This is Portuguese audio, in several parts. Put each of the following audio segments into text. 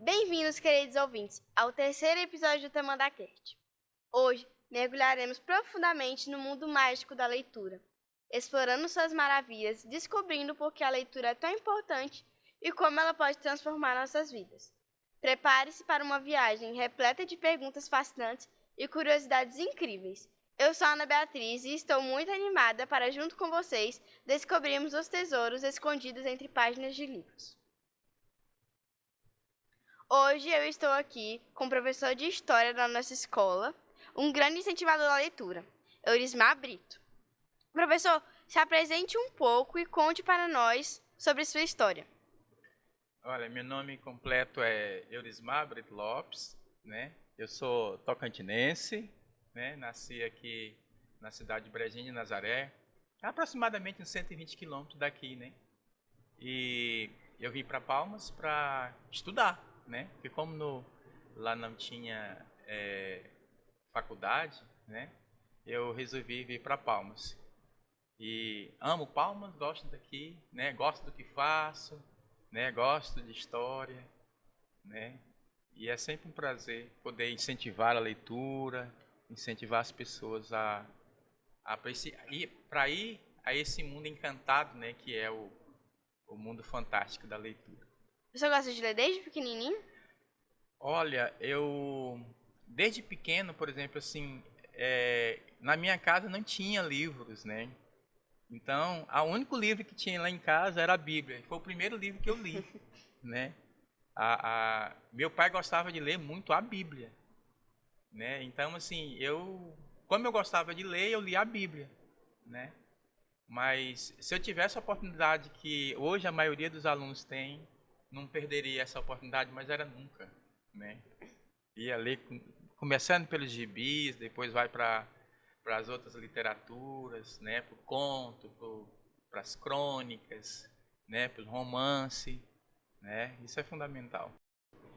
Bem-vindos, queridos ouvintes, ao terceiro episódio do TamandaCast. Hoje, mergulharemos profundamente no mundo mágico da leitura, explorando suas maravilhas, descobrindo por que a leitura é tão importante e como ela pode transformar nossas vidas. Prepare-se para uma viagem repleta de perguntas fascinantes e curiosidades incríveis. Eu sou a Ana Beatriz e estou muito animada para, junto com vocês, descobrirmos os tesouros escondidos entre páginas de livros. Hoje eu estou aqui com o professor de História da nossa escola, um grande incentivador da leitura, Eurismar Brito. Professor, se apresente um pouco e conte para nós sobre sua história. Olha, meu nome completo é Eurismar Brito Lopes, né? Eu sou tocantinense, né? Nasci aqui na cidade de Brejinho de Nazaré, aproximadamente uns 120 quilômetros daqui, né? E eu vim para Palmas para estudar, né? Porque como lá não tinha faculdade, né? Eu resolvi vir para Palmas. E amo Palmas, gosto daqui, né? Gosto do que faço, né? Gosto de história, né? E é sempre um prazer poder incentivar a leitura, incentivar as pessoas para ir a esse mundo encantado, né? Que é o mundo fantástico da leitura. Você gosta de ler desde pequenininho? Olha, eu desde pequeno, por exemplo, assim, na minha casa não tinha livros, né? Então, o único livro que tinha lá em casa era a Bíblia. Foi o primeiro livro que eu li, né? Meu pai gostava de ler muito a Bíblia, né? Então, assim, como eu gostava de ler, eu lia a Bíblia, né? Mas se eu tivesse a oportunidade que hoje a maioria dos alunos tem, não perderia essa oportunidade, mas era nunca, né? Ia ler, começando pelos gibis, depois vai para as outras literaturas, né? Para o conto, para as crônicas, né? Para o romance, né? Isso é fundamental.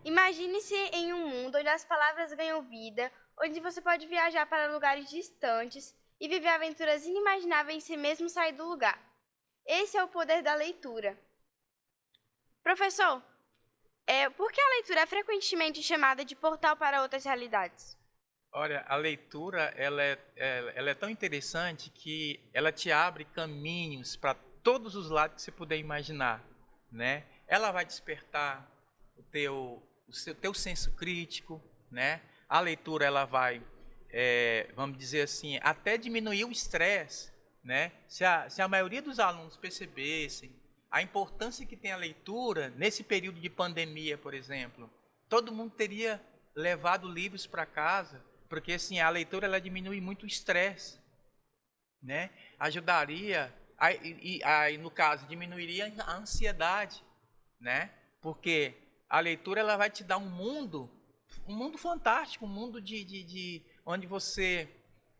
Imagine-se em um mundo onde as palavras ganham vida, onde você pode viajar para lugares distantes e viver aventuras inimagináveis sem mesmo sair do lugar. Esse é o poder da leitura. Professor, por que a leitura é frequentemente chamada de portal para outras realidades? Olha, a leitura ela é tão interessante que ela te abre caminhos para todos os lados que você puder imaginar, né? Ela vai despertar teu senso crítico, né? A leitura ela vai, vamos dizer assim, até diminuir o estresse, né? Se a maioria dos alunos percebessem a importância que tem a leitura nesse período de pandemia, por exemplo, todo mundo teria levado livros para casa, porque assim a leitura ela diminui muito o estresse, né? Ajudaria, aí no caso diminuiria a ansiedade, né? Porque a leitura ela vai te dar um mundo fantástico, um mundo de onde você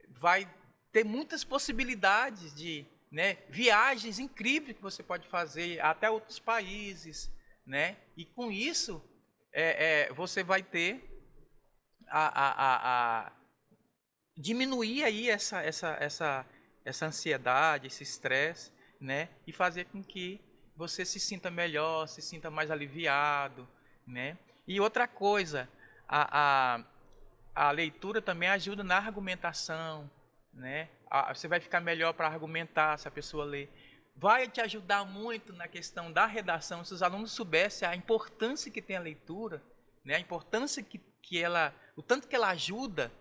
vai ter muitas possibilidades de, né, viagens incríveis que você pode fazer até outros países, né? E com isso você vai ter diminuir aí essa ansiedade, esse estresse, né? E fazer com que você se sinta melhor, se sinta mais aliviado, né? E outra coisa, a leitura também ajuda na argumentação, né? Você vai ficar melhor para argumentar se a pessoa ler. Vai te ajudar muito na questão da redação, se os alunos soubessem a importância que tem a leitura, né? A importância que ela, o tanto que ela ajuda.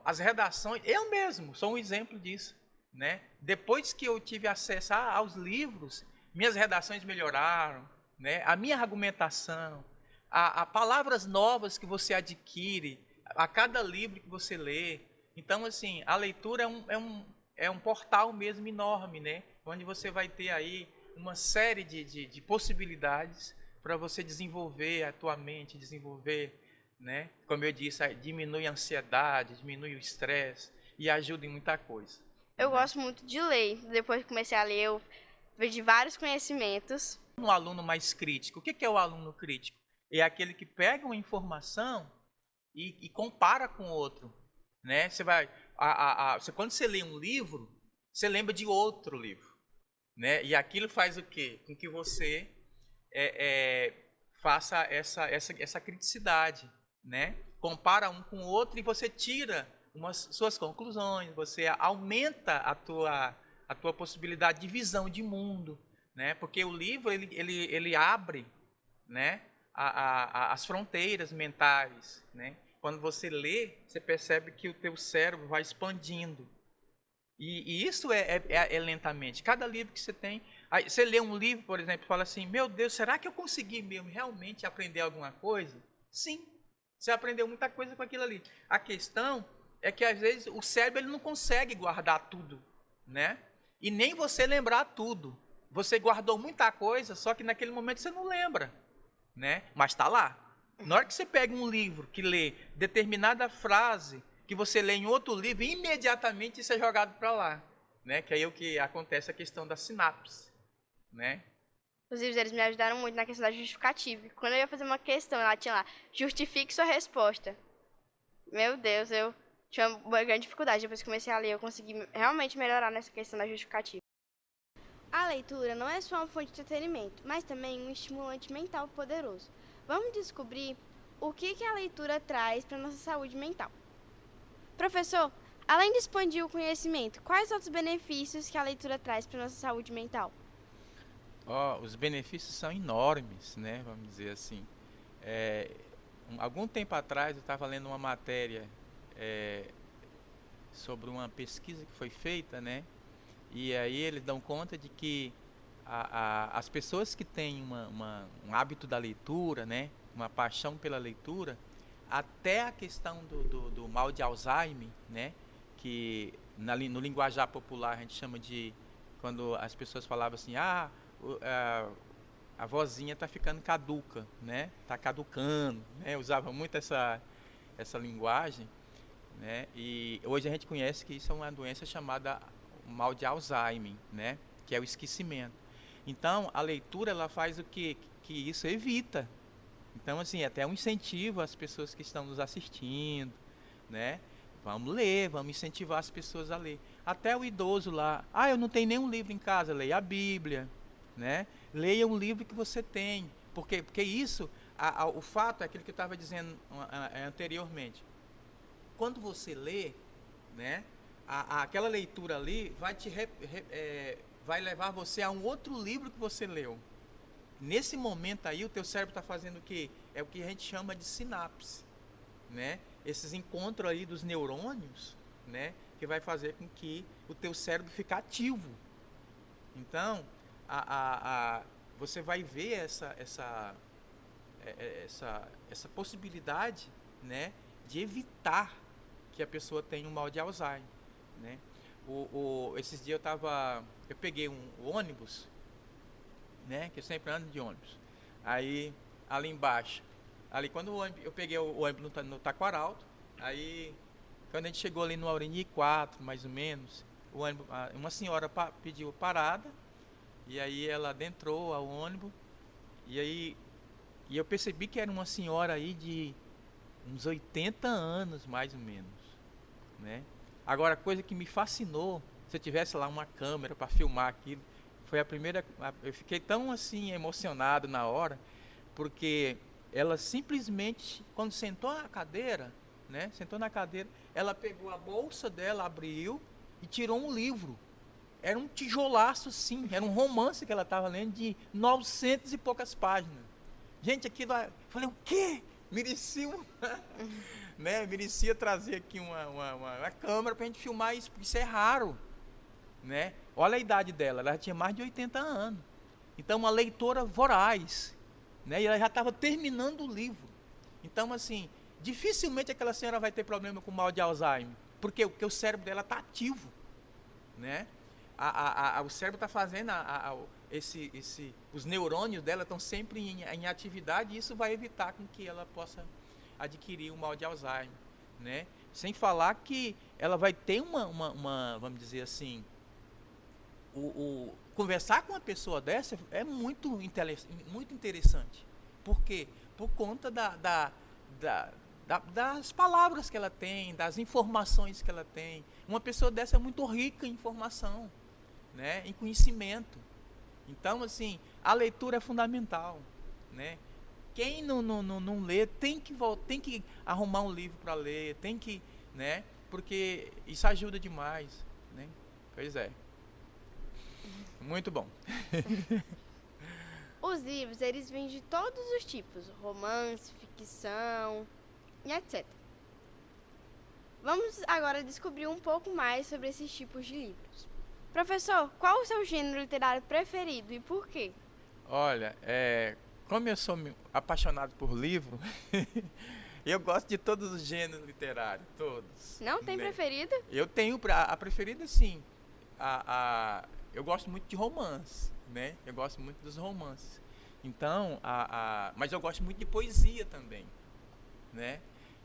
As redações, eu mesmo sou um exemplo disso, né? Depois que eu tive acesso aos livros, minhas redações melhoraram, né? A minha argumentação, a palavras novas que você adquire a cada livro que você lê. Então, assim, a leitura é um portal mesmo enorme, né? Onde você vai ter aí uma série de possibilidades para você desenvolver a tua mente, desenvolver, né? Como eu disse, diminui a ansiedade, diminui o estresse e ajuda em muita coisa. Eu gosto muito de ler. Depois que comecei a ler, eu perdi vários conhecimentos. Um aluno mais crítico. O que é o aluno crítico? É aquele que pega uma informação e compara com outro, né? Você vai, quando você lê um livro, você lembra de outro livro, né? E aquilo faz o quê? Com que você faça essa criticidade, né? Compara um com o outro e você tira suas conclusões, você aumenta a tua possibilidade de visão de mundo, né? Porque o livro ele abre, né, as fronteiras mentais, né? Quando você lê, você percebe que o teu cérebro vai expandindo. E isso é lentamente. Cada livro que você tem... Aí você lê um livro, por exemplo, e fala assim, meu Deus, será que eu consegui mesmo realmente aprender alguma coisa? Sim, você aprendeu muita coisa com aquilo ali. A questão é que, às vezes, o cérebro ele não consegue guardar tudo, né? E nem você lembrar tudo. Você guardou muita coisa, só que naquele momento você não lembra, né? Mas está lá. Na hora que você pega um livro que lê determinada frase que você lê em outro livro, imediatamente isso é jogado para lá, né? Que aí é o que acontece a questão da sinapse, né? Os livros eles me ajudaram muito na questão da justificativa. Quando eu ia fazer uma questão, ela tinha lá, justifique sua resposta. Meu Deus, eu tinha uma grande dificuldade. Depois que comecei a ler, eu consegui realmente melhorar nessa questão da justificativa. A leitura não é só uma fonte de entretenimento, mas também um estimulante mental poderoso. Vamos descobrir o que a leitura traz para a nossa saúde mental. Professor, além de expandir o conhecimento, quais outros benefícios que a leitura traz para a nossa saúde mental? Os benefícios são enormes, né? Vamos dizer assim. Algum tempo atrás eu estava lendo uma matéria sobre uma pesquisa que foi feita, né? E aí eles dão conta de que as pessoas que têm um hábito da leitura, né? Uma paixão pela leitura, até a questão do mal de Alzheimer, né? Que no linguajar popular a gente chama de, quando as pessoas falavam assim, a vozinha está ficando caduca, né? Está caducando, né? Usava muito essa linguagem, né? E hoje a gente conhece que isso é uma doença chamada mal de Alzheimer, né? Que é o esquecimento. Então, a leitura ela faz o que isso evita. Então, assim, até um incentivo às pessoas que estão nos assistindo, né? Vamos ler, vamos incentivar as pessoas a ler. Até o idoso lá, eu não tenho nenhum livro em casa, leia a Bíblia, né? Leia um livro que você tem, porque isso, o fato é aquilo que eu estava dizendo anteriormente. Quando você lê, né? Aquela leitura ali vai levar você a um outro livro que você leu. Nesse momento aí, o teu cérebro está fazendo o quê? É o que a gente chama de sinapse, né? Esses encontros aí dos neurônios, né? Que vai fazer com que o teu cérebro fique ativo. Então, você vai ver essa possibilidade, né? De evitar que a pessoa tenha um mal de Alzheimer, né? Esses dias eu peguei um ônibus, né? Que eu sempre ando de ônibus. Aí, ali embaixo, quando eu peguei o ônibus no Taquaralto, aí, quando a gente chegou ali no Aureni 4, mais ou menos, o ônibus, uma senhora pediu parada, e aí ela adentrou ao ônibus, e eu percebi que era uma senhora aí de uns 80 anos, mais ou menos, né? Agora, a coisa que me fascinou, se eu tivesse lá uma câmera para filmar aquilo, foi eu fiquei tão assim emocionado na hora, porque ela simplesmente, quando sentou na cadeira, né? Sentou na cadeira, ela pegou a bolsa dela, abriu e tirou um livro. Era um tijolaço, sim, era um romance que ela estava lendo de 900 e poucas páginas. Gente, aquilo, eu falei, o quê? Merecia né? Merecia trazer aqui uma câmera para a gente filmar isso, porque isso é raro, né? Olha a idade dela, ela já tinha mais de 80 anos. Então, uma leitora voraz, né? E ela já estava terminando o livro. Então, assim, dificilmente aquela senhora vai ter problema com mal de Alzheimer, porque o cérebro dela está ativo, né? O cérebro está fazendo os neurônios dela estão sempre em atividade, e isso vai evitar com que ela possa adquirir o mal de Alzheimer, né? Sem falar que ela vai ter vamos dizer assim, conversar com uma pessoa dessa é muito interessante. Por quê? Por conta das palavras que ela tem, das informações que ela tem. Uma pessoa dessa é muito rica em informação, né? Em conhecimento. Então, assim, a leitura é fundamental, né? quem não lê tem que arrumar um livro para ler, tem que, né? Porque isso ajuda demais, né? Pois é. Muito bom. Os livros, eles vêm de todos os tipos, romance, ficção e etc. Vamos agora descobrir um pouco mais sobre esses tipos de livros. Professor, qual o seu gênero literário preferido e por quê? Olha, como eu sou apaixonado por livro, eu gosto de todos os gêneros literários, todos. Não tem né? preferido? Eu tenho a preferida, sim. Eu gosto muito de romance, né? Eu gosto muito dos romances. Então, mas eu gosto muito de poesia também, né?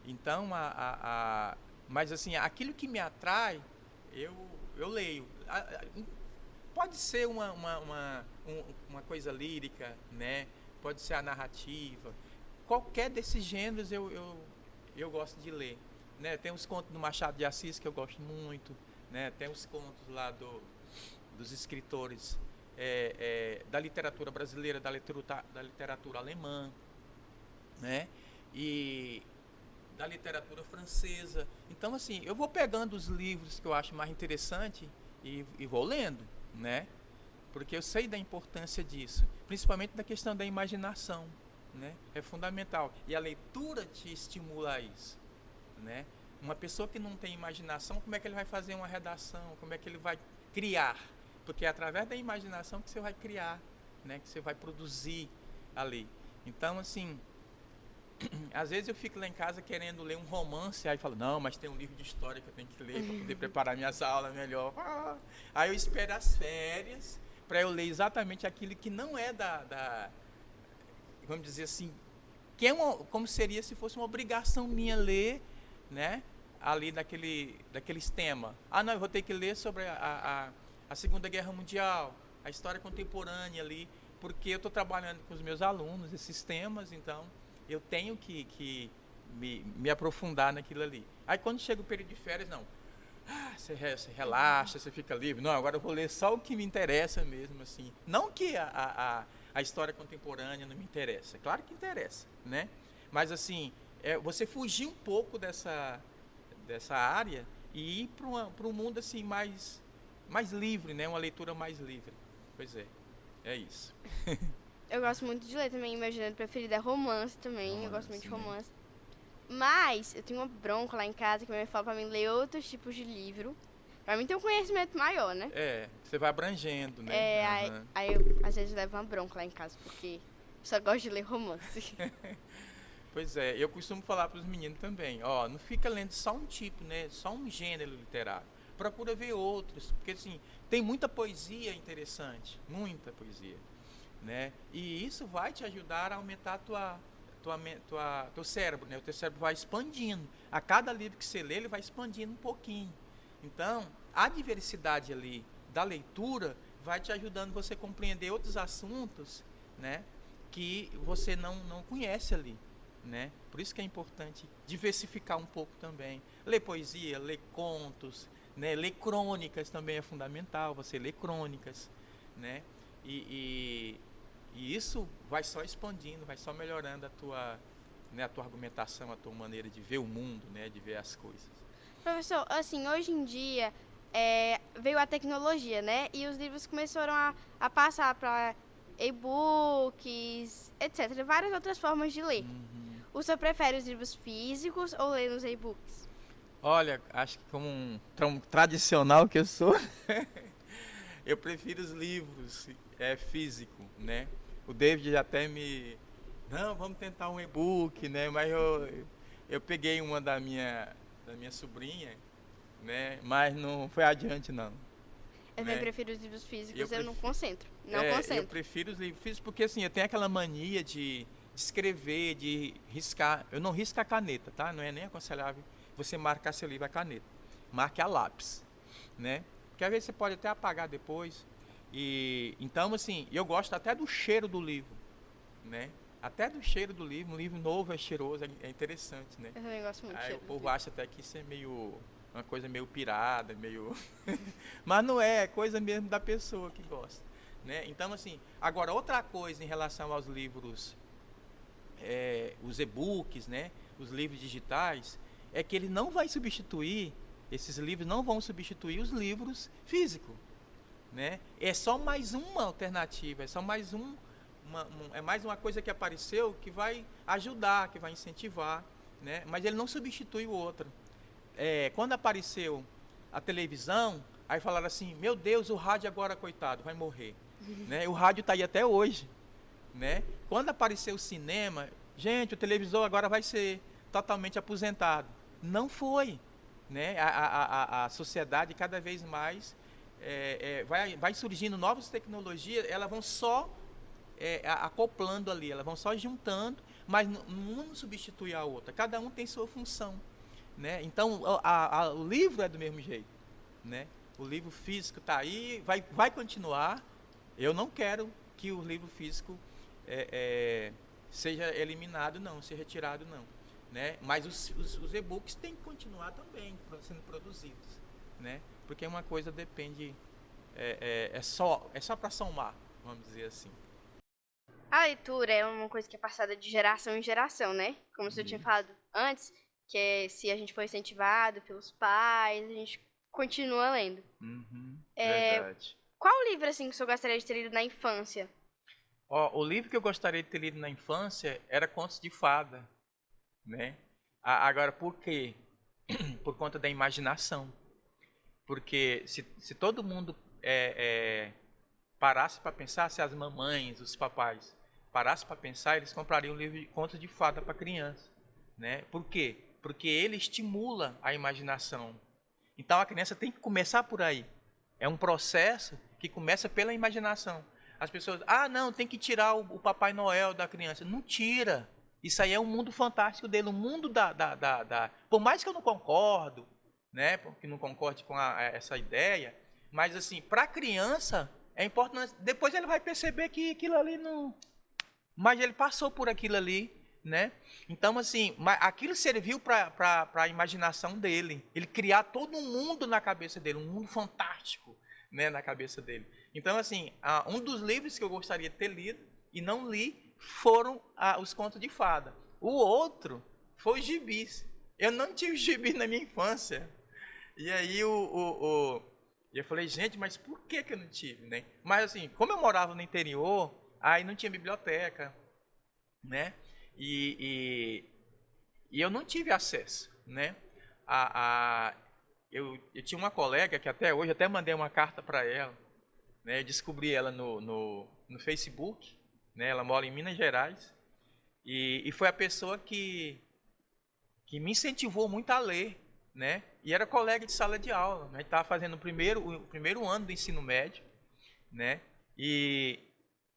Então, mas assim, aquilo que me atrai, eu leio. Pode ser uma coisa lírica, né? Pode ser a narrativa. Qualquer desses gêneros eu gosto de ler. Né? Tem os contos do Machado de Assis que eu gosto muito. Né? Tem os contos lá dos escritores da literatura brasileira, da literatura alemã. Né? E da literatura francesa. Então, assim, eu vou pegando os livros que eu acho mais interessante e vou lendo, né? Porque eu sei da importância disso, principalmente da questão da imaginação, né? É fundamental. E a leitura te estimula a isso, né? Uma pessoa que não tem imaginação, como é que ele vai fazer uma redação? Como é que ele vai criar? Porque é através da imaginação que você vai criar, né? Que você vai produzir ali. Então, assim, às vezes eu fico lá em casa querendo ler um romance, aí falo, não, mas tem um livro de história que eu tenho que ler para poder preparar minhas aulas melhor. Aí eu espero as férias para eu ler exatamente aquilo que não é vamos dizer assim, que é como seria se fosse uma obrigação minha ler, né, ali daqueles temas. Não, eu vou ter que ler sobre a Segunda Guerra Mundial, a história contemporânea ali, porque eu estou trabalhando com os meus alunos esses temas, então eu tenho que me aprofundar naquilo ali. Aí quando chega o período de férias, não. Você relaxa, você fica livre. Não, agora eu vou ler só o que me interessa mesmo, assim. Não que a história contemporânea não me interessa. Claro que interessa, né? Mas, assim, você fugir um pouco dessa área e ir para um mundo, assim, mais livre, né? Uma leitura mais livre. Pois é isso. Eu gosto muito de ler também, meu gênero preferido é romance também, eu gosto muito de né? romance. Mas eu tenho uma bronca lá em casa que minha mãe fala pra mim ler outros tipos de livro. Pra mim ter um conhecimento maior, né? Você vai abrangendo, né? Aí eu às vezes levo uma bronca lá em casa, porque só gosto de ler romance. Pois é, eu costumo falar para os meninos também, não fica lendo só um tipo, né? Só um gênero literário. Procura ver outros, porque assim, tem muita poesia interessante, muita poesia. Né? E isso vai te ajudar a aumentar teu cérebro, né? O teu cérebro vai expandindo. A cada livro que você lê, ele vai expandindo um pouquinho. Então, a diversidade ali da leitura vai te ajudando você a compreender outros assuntos, né? Que você não conhece ali, né? Por isso que é importante diversificar um pouco também. Ler poesia, ler contos, né? Ler crônicas também é fundamental. Você lê crônicas, né? E isso vai só expandindo, vai só melhorando a tua argumentação, a tua maneira de ver o mundo, né, de ver as coisas. Professor, assim, hoje em dia veio a tecnologia, né? E os livros começaram a passar para e-books, etc. Várias outras formas de ler. O senhor prefere os livros físicos ou ler nos e-books? Olha, acho que como um tradicional que eu sou, eu prefiro os livros físicos, né? O David até não, vamos tentar um e-book, né? Mas eu peguei uma da minha sobrinha, né? Mas não foi adiante, não. Eu também prefiro os livros físicos, eu não concentro. Eu prefiro os livros físicos porque, assim, eu tenho aquela mania de escrever, de riscar. Eu não risco a caneta, tá? Não é nem aconselhável você marcar seu livro a caneta. Marque a lápis, né? Porque às vezes você pode até apagar depois. Então, assim, eu gosto até do cheiro do livro, né? Até do cheiro do livro. Um livro novo é cheiroso, é interessante, né? Eu também gosto muito do cheiro. O povo acha até que isso é uma coisa meio pirada, meio... Mas não é coisa mesmo da pessoa que gosta, né? Então, assim, agora outra coisa em relação aos livros os e-books, né, os livros digitais, é que ele não vai substituir, esses livros não vão substituir os livros físicos, né? É só mais uma alternativa, é só mais é mais uma coisa que apareceu que vai ajudar, que vai incentivar, né? Mas ele não substitui o outro. Quando apareceu a televisão, aí falaram assim, meu Deus, o rádio agora, coitado, vai morrer. Né? O rádio está aí até hoje. Né? Quando apareceu o cinema, gente, o televisor agora vai ser totalmente aposentado. Não foi. Né? A sociedade cada vez mais vai surgindo novas tecnologias, elas vão só acoplando ali, elas vão só juntando, mas não substitui a outra. Cada um tem sua função. Né? Então, o livro é do mesmo jeito. Né? O livro físico está aí, vai continuar. Eu não quero que o livro físico seja eliminado, não, seja retirado, não. Né? Mas os e-books têm que continuar também sendo produzidos. Né? Porque uma coisa depende, é só para somar, vamos dizer assim. A leitura é uma coisa que é passada de geração em geração, né? Como você tinha falado antes, que se a gente for incentivado pelos pais, a gente continua lendo. Verdade. Qual livro, assim, que o senhor gostaria de ter lido na infância? O livro que eu gostaria de ter lido na infância era Contos de Fada. Né? Agora, por quê? Por conta da imaginação. Porque se todo mundo parasse para pensar, se as mamães, os papais parassem para pensar, eles comprariam um livro de contos de fada para criança. Né? Por quê? Porque ele estimula a imaginação. Então a criança tem que começar por aí. É um processo que começa pela imaginação. As pessoas, não, tem que tirar o Papai Noel da criança. Não tira. Isso aí é um mundo fantástico dele, um mundo Por mais que eu não concordo, né, que não concorde com essa ideia, mas assim, para a criança é importante. Depois ele vai perceber que aquilo ali não... Mas ele passou por aquilo ali, né? Então, assim, aquilo serviu para a imaginação dele. Ele criar todo um mundo na cabeça dele, um mundo fantástico, né, na cabeça dele. Então, assim, um dos livros que eu gostaria de ter lido e não li foram os contos de fada. O outro foi os gibis. Eu não tive gibi na minha infância. E aí eu falei, gente, mas por que eu não tive, né? Mas assim, como eu morava no interior, aí não tinha biblioteca, né? E eu não tive acesso, né? Eu tinha uma colega que até hoje, até mandei uma carta para ela, né? Eu descobri ela no Facebook, né? Ela mora em Minas Gerais, e foi a pessoa que me incentivou muito a ler, né? E era colega de sala de aula, né? Estava fazendo o primeiro ano do ensino médio, né? E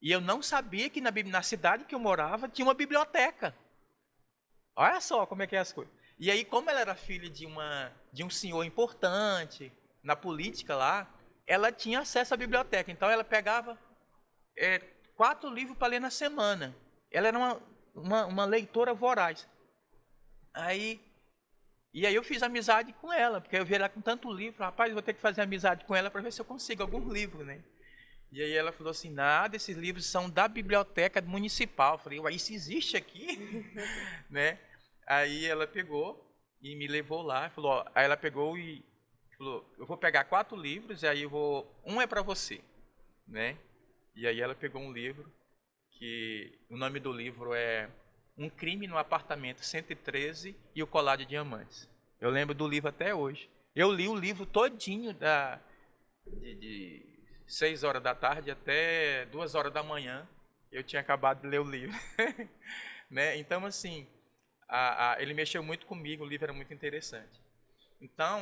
eu não sabia que na cidade que eu morava tinha uma biblioteca. Olha só como é que é as coisas. E aí, como ela era filha de um senhor importante na política lá, ela tinha acesso à biblioteca. Então, ela pegava 4 livros para ler na semana. Ela era uma leitora voraz. E aí eu fiz amizade com ela, porque eu vi ela com tanto livro. Rapaz, eu vou ter que fazer amizade com ela para ver se eu consigo algum livro, né? E aí ela falou assim, nada, esses livros são da biblioteca municipal. Eu falei, ué, isso existe aqui? Né? Aí ela pegou e me levou lá. Aí ela pegou e falou, eu vou pegar 4 livros e aí um é para você, né? E aí ela pegou um livro, que o nome do livro é Um Crime no Apartamento 113 e o Colar de Diamantes. Eu lembro do livro até hoje. Eu li o livro todinho de 6 horas da tarde até 2 horas da manhã. Eu tinha acabado de ler o livro. Né? Então, assim, ele mexeu muito comigo, o livro era muito interessante. Então,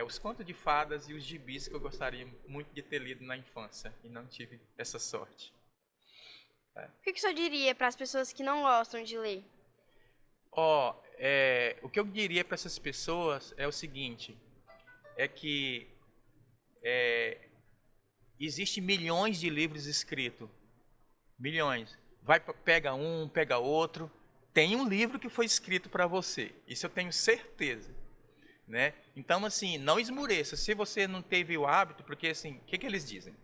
os contos de fadas e os gibis que eu gostaria muito de ter lido na infância e não tive essa sorte. O que o senhor diria para as pessoas que não gostam de ler? O que eu diria para essas pessoas é o seguinte, é que existem milhões de livros escritos, milhões. Pega um, pega outro, tem um livro que foi escrito para você, isso eu tenho certeza. Né? Então, assim, não esmoreça. Se você não teve o hábito, porque assim, o que eles dizem?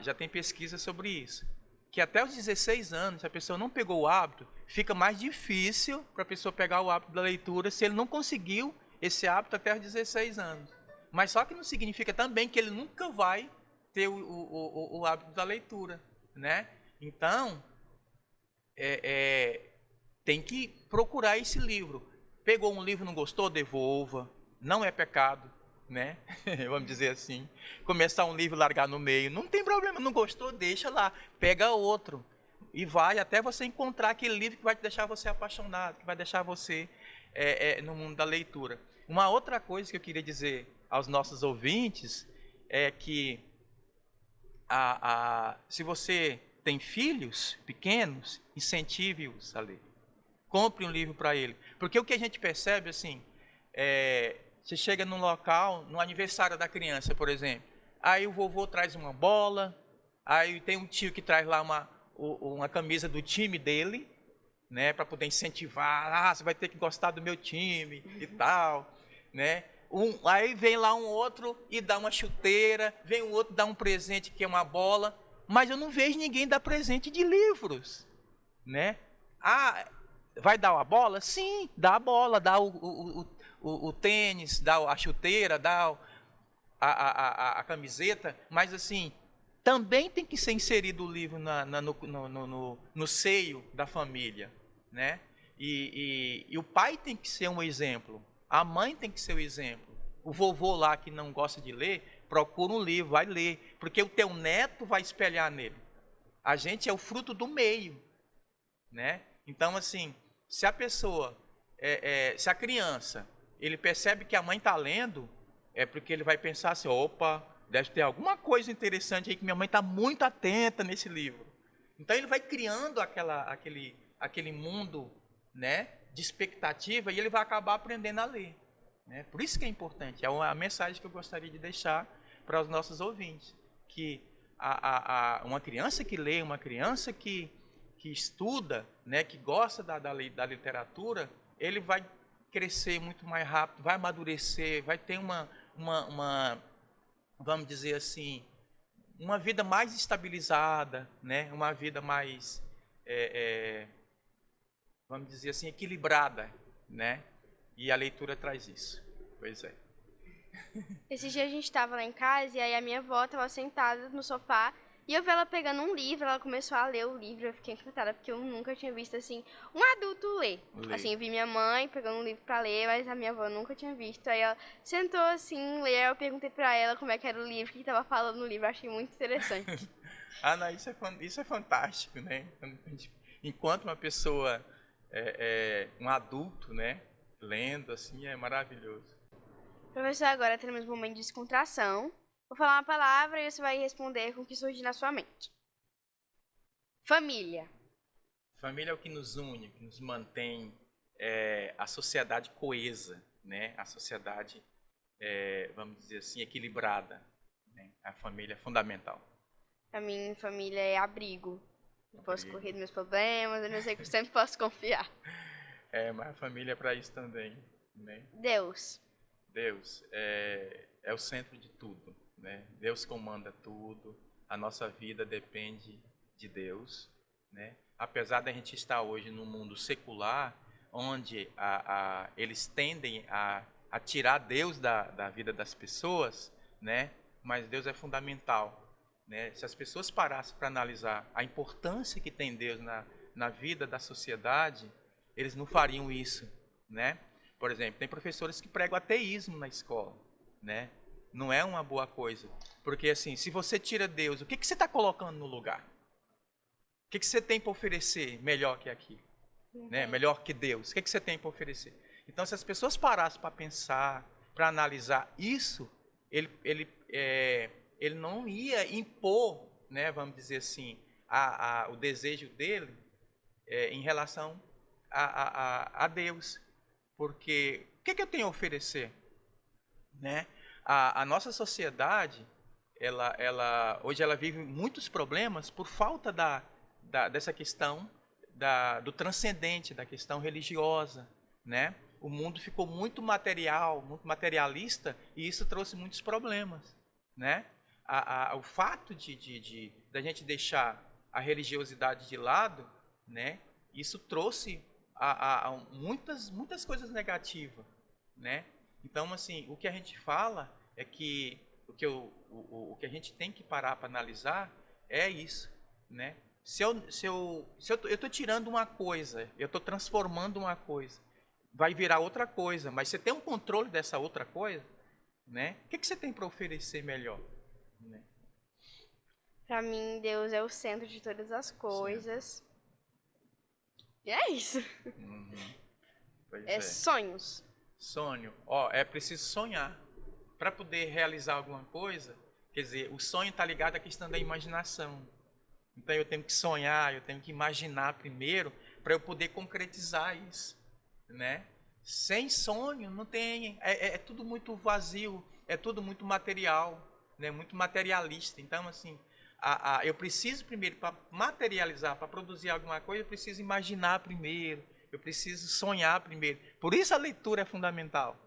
Já tem pesquisa sobre isso. que até os 16 anos, se a pessoa não pegou o hábito, fica mais difícil para a pessoa pegar o hábito da leitura se ele não conseguiu esse hábito até os 16 anos. Mas só que não significa também que ele nunca vai ter o hábito da leitura, né? Então, tem que procurar esse livro. Pegou um livro, não gostou, devolva. Não é pecado, né? Vamos dizer assim. Começar um livro e largar no meio, não tem problema. Não gostou, deixa lá. Pega outro. E vai até você encontrar aquele livro que vai deixar você apaixonado, que vai deixar você no mundo da leitura. Uma outra coisa que eu queria dizer aos nossos ouvintes é que se você tem filhos pequenos, incentive-os a ler. Compre um livro para ele. Porque o que a gente percebe, assim, você chega num local, no aniversário da criança, por exemplo, aí o vovô traz uma bola, aí tem um tio que traz lá uma camisa do time dele, né, para poder incentivar, você vai ter que gostar do meu time e tal, né? Aí vem lá um outro e dá uma chuteira, vem um outro dá um presente que é uma bola, mas eu não vejo ninguém dar presente de livros, né? Vai dar a bola? Sim, dá a bola, dá o tênis, dá a chuteira, dá a camiseta, mas assim, também tem que ser inserido o livro no seio da família, né? E o pai tem que ser um exemplo, a mãe tem que ser o exemplo. O vovô lá que não gosta de ler, procura um livro, vai ler, porque o teu neto vai espelhar nele. A gente é o fruto do meio, né? Então, assim, se a pessoa, se a criança, ele percebe que a mãe está lendo, é porque ele vai pensar assim, opa, deve ter alguma coisa interessante aí que minha mãe está muito atenta nesse livro. Então ele vai criando aquele mundo, né, de expectativa e ele vai acabar aprendendo a ler. Né? Por isso que é importante, é a mensagem que eu gostaria de deixar para os nossos ouvintes, que uma criança que lê, uma criança que estuda, né, que gosta da literatura, ele vai crescer muito mais rápido, vai amadurecer, vai ter uma vamos dizer assim, uma vida mais estabilizada, né, uma vida mais, vamos dizer assim, equilibrada, né? E a leitura traz isso. Pois é. Esse dia a gente estava lá em casa e aí a minha avó estava sentada no sofá e eu vi ela pegando um livro, ela começou a ler o livro, eu fiquei encantada, porque eu nunca tinha visto, assim, um adulto ler. Assim, eu vi minha mãe pegando um livro pra ler, mas a minha avó nunca tinha visto. Aí ela sentou assim, ler, eu perguntei pra ela como é que era o livro, o que estava falando no livro, eu achei muito interessante. Não, isso é fantástico, né? Enquanto uma pessoa, um adulto, né, lendo, assim, é maravilhoso. Professor, agora teremos um momento de descontração. Vou falar uma palavra e você vai responder com o que surgir na sua mente. Família. Família é o que nos une, o que nos mantém a sociedade coesa, né? A sociedade, vamos dizer assim, equilibrada. Né? A família é fundamental. Pra mim, família é abrigo. Eu posso correr dos meus problemas, eu não sei que eu sempre posso confiar. Mas a família é para isso também. Né? Deus. Deus é o centro de tudo. Né? Deus comanda tudo, a nossa vida depende de Deus. Né? Apesar da gente estar hoje num mundo secular, onde eles tendem a tirar Deus da vida das pessoas, né? Mas Deus é fundamental. Né? Se as pessoas parassem para analisar a importância que tem Deus na vida da sociedade, eles não fariam isso. Né? Por exemplo, tem professores que pregam ateísmo na escola. Né? Não é uma boa coisa. Porque assim, se você tira Deus, o que você está colocando no lugar? O que você tem para oferecer melhor que aquilo? Né? Melhor que Deus? O que você tem para oferecer? Então, se as pessoas parassem para pensar, para analisar isso, ele não ia impor, né, vamos dizer assim, o desejo dele em relação a Deus. Porque o que eu tenho a oferecer? Né? A nossa sociedade, hoje ela vive muitos problemas por falta dessa questão do transcendente, da questão religiosa. Né? O mundo ficou muito material, muito materialista, e isso trouxe muitos problemas. Né? O fato da gente deixar a religiosidade de lado, né, isso trouxe a muitas coisas negativas, né? Então, assim, o que a gente fala é que o que a gente tem que parar para analisar é isso, né? Se eu estou tirando uma coisa, eu estou transformando uma coisa, vai virar outra coisa, mas você tem um controle dessa outra coisa, né? O que você tem para oferecer melhor? Né? Pra mim, Deus é o centro de todas as coisas. E é isso. Pois É sonhos. Sonho. Ó, é preciso sonhar. Para poder realizar alguma coisa, quer dizer, o sonho está ligado à questão da imaginação. Então eu tenho que sonhar, eu tenho que imaginar primeiro para eu poder concretizar isso, né? Sem sonho não tem, é tudo muito vazio, é tudo muito material, né? Muito materialista. Então assim, eu preciso primeiro para materializar, para produzir alguma coisa, eu preciso imaginar primeiro, eu preciso sonhar primeiro. Por isso a leitura é fundamental.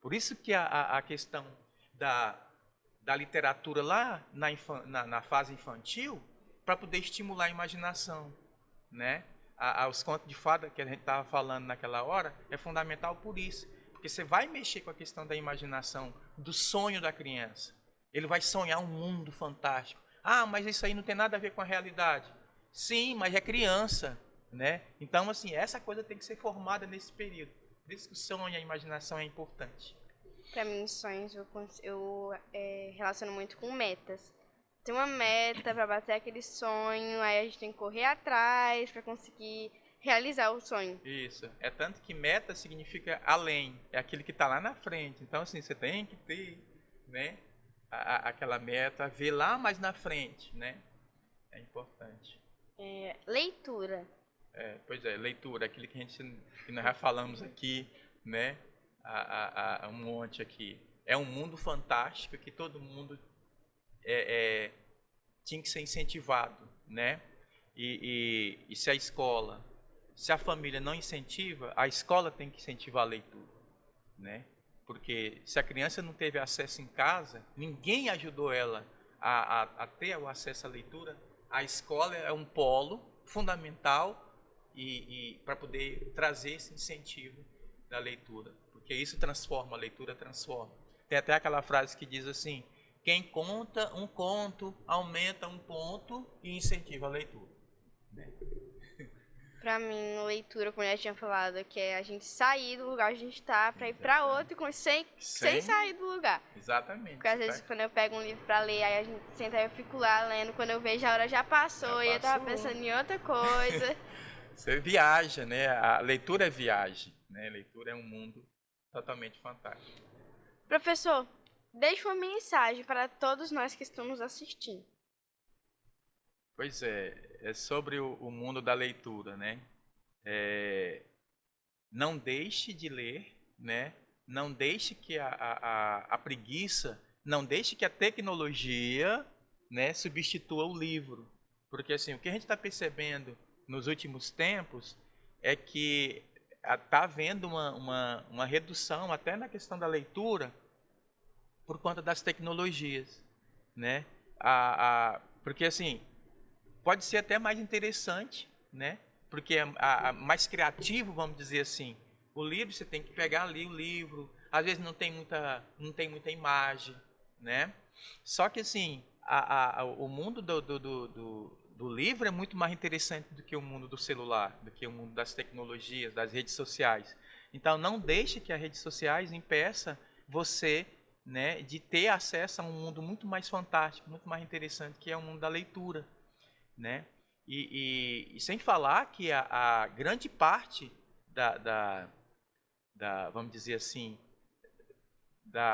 Por isso que a questão da literatura lá na fase infantil, para poder estimular a imaginação, né? Os contos de fada que a gente estava falando naquela hora é fundamental por isso, porque você vai mexer com a questão da imaginação, do sonho da criança. Ele vai sonhar um mundo fantástico. Ah, mas isso aí não tem nada a ver com a realidade. Sim, mas é criança, né? Então, assim, essa coisa tem que ser formada nesse período. Por isso que o sonho e a imaginação é importante. Pra mim, sonhos eu relaciono muito com metas. Tem uma meta pra bater aquele sonho, aí a gente tem que correr atrás pra conseguir realizar o sonho. Isso. É tanto que meta significa além, é aquele que está lá na frente. Então, assim, você tem que ter, né, aquela meta, ver lá mais na frente, né? É importante. Leitura. Pois é, leitura, aquilo que nós já falamos aqui, né? Um monte aqui. É um mundo fantástico que todo mundo tinha que ser incentivado, né? E se a escola, se a família não incentiva, a escola tem que incentivar a leitura, né? Porque se a criança não teve acesso em casa, ninguém ajudou ela a ter o acesso à leitura, a escola é um polo fundamental e para poder trazer esse incentivo da leitura, porque isso transforma, a leitura transforma. Tem até aquela frase que diz assim: quem conta um conto aumenta um ponto e incentiva a leitura. Pra mim, leitura, como eu já tinha falado, que é a gente sair do lugar onde a gente tá pra ir pra outro sem sair do lugar. Exatamente. Porque às vezes quando eu pego um livro pra ler, aí a gente senta e eu fico lá lendo, quando eu vejo a hora já passou. E eu tava pensando em outra coisa. Você viaja, né? A leitura é viagem, né? A leitura é um mundo totalmente fantástico. Professor, deixe uma mensagem para todos nós que estamos assistindo. Pois é sobre o mundo da leitura, né? Não deixe de ler, né? Não deixe que a preguiça, não deixe que a tecnologia, né, substitua o livro. Porque assim, o que a gente está percebendo nos últimos tempos é que está havendo uma redução até na questão da leitura por conta das tecnologias, né? Porque assim, pode ser até mais interessante, né? Porque é mais criativo, vamos dizer assim. O livro, você tem que pegar ali o livro, às vezes não tem muita imagem, né? Só que assim, o mundo do livro é muito mais interessante do que o mundo do celular, do que o mundo das tecnologias, das redes sociais. Então, não deixe que as redes sociais impeçam você, né, de ter acesso a um mundo muito mais fantástico, muito mais interessante, que é o mundo da leitura, né? E sem falar que a grande parte vamos dizer assim,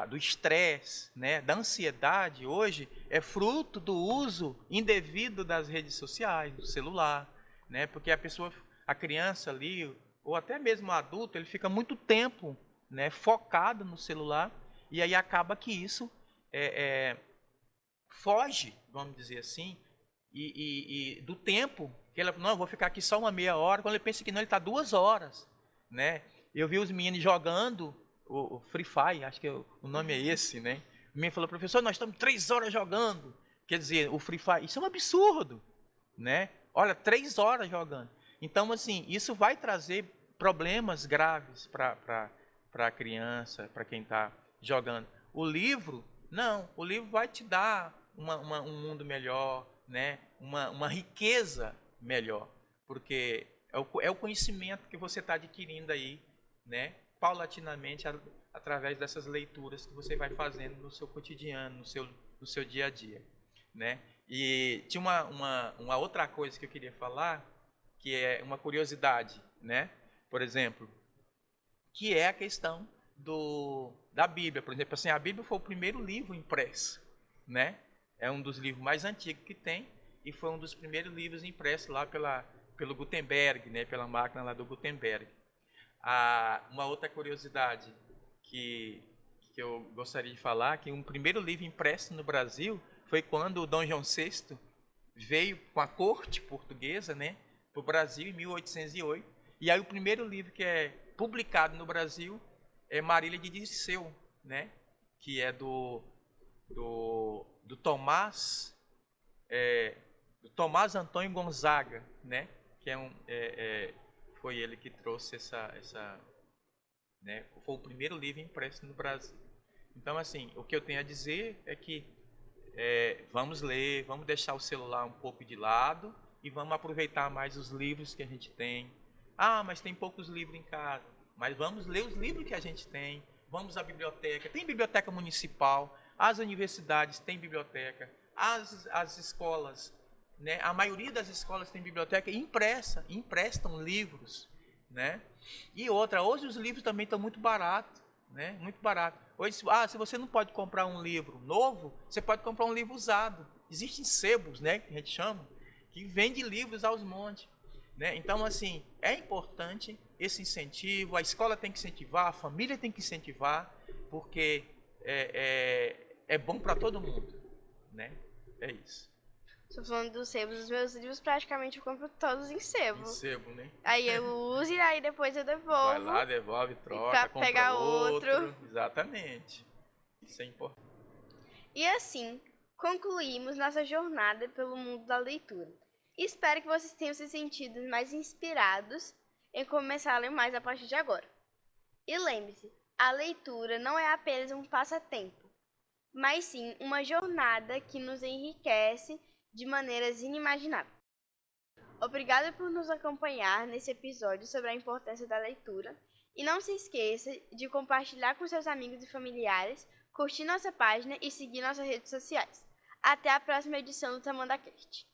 do estresse, né, da ansiedade hoje é fruto do uso indevido das redes sociais, do celular, né? Porque a criança ali, ou até mesmo o adulto, ele fica muito tempo, né, focado no celular e aí acaba que isso foge, vamos dizer assim, e do tempo que ele, não, eu vou ficar aqui só uma meia hora, quando ele pensa que não, ele está 2 horas, né? Eu vi os meninos jogando o Free Fire, acho que o nome é esse, né? O menino falou, professor, nós estamos 3 horas jogando. Quer dizer, o Free Fire, isso é um absurdo, né? Olha, 3 horas jogando. Então, assim, isso vai trazer problemas graves para a criança, para quem está jogando. O livro, não. O livro vai te dar um mundo melhor, né? Uma riqueza melhor. Porque é o conhecimento que você está adquirindo aí, né? Paulatinamente, através dessas leituras que você vai fazendo no seu cotidiano, no seu dia a dia, né? E tinha uma outra coisa que eu queria falar, que é uma curiosidade, né? Por exemplo, que é a questão da Bíblia. Por exemplo, assim, a Bíblia foi o primeiro livro impresso, né? É um dos livros mais antigos que tem e foi um dos primeiros livros impressos lá pelo Gutenberg, né? Pela máquina lá do Gutenberg. Uma outra curiosidade que eu gostaria de falar, que um primeiro livro impresso no Brasil foi quando o Dom João VI veio com a corte portuguesa, né, para o Brasil em 1808. E aí o primeiro livro que é publicado no Brasil é Marília de Dirceu, né, que é do Tomás Antônio Gonzaga, né, que foi ele que trouxe né, foi o primeiro livro impresso no Brasil. Então, assim, o que eu tenho a dizer é que vamos ler, vamos deixar o celular um pouco de lado e vamos aproveitar mais os livros que a gente tem. Ah, mas tem poucos livros em casa. Mas vamos ler os livros que a gente tem. Vamos à biblioteca. Tem biblioteca municipal, as universidades têm biblioteca, as escolas, né? A maioria das escolas tem biblioteca e emprestam livros, né? E outra, hoje os livros também estão muito baratos, né? Muito barato. Hoje, se você não pode comprar um livro novo, você pode comprar um livro usado. Existem sebos, né, que a gente chama, que vende livros aos montes, né? Então, assim, é importante esse incentivo. A escola tem que incentivar, a família tem que incentivar, porque é bom para todo mundo, né? É isso. Estou falando dos sebos, os meus livros praticamente eu compro todos em sebo. Em sebo, né? Aí eu uso e aí depois eu devolvo. Vai lá, devolve, troca, pra compra pegar outro. Exatamente. Isso é importante. E assim, concluímos nossa jornada pelo mundo da leitura. Espero que vocês tenham se sentido mais inspirados em começar a ler mais a partir de agora. E lembre-se, a leitura não é apenas um passatempo, mas sim uma jornada que nos enriquece de maneiras inimagináveis. Obrigada por nos acompanhar nesse episódio sobre a importância da leitura e não se esqueça de compartilhar com seus amigos e familiares, curtir nossa página e seguir nossas redes sociais. Até a próxima edição do TamandaCast.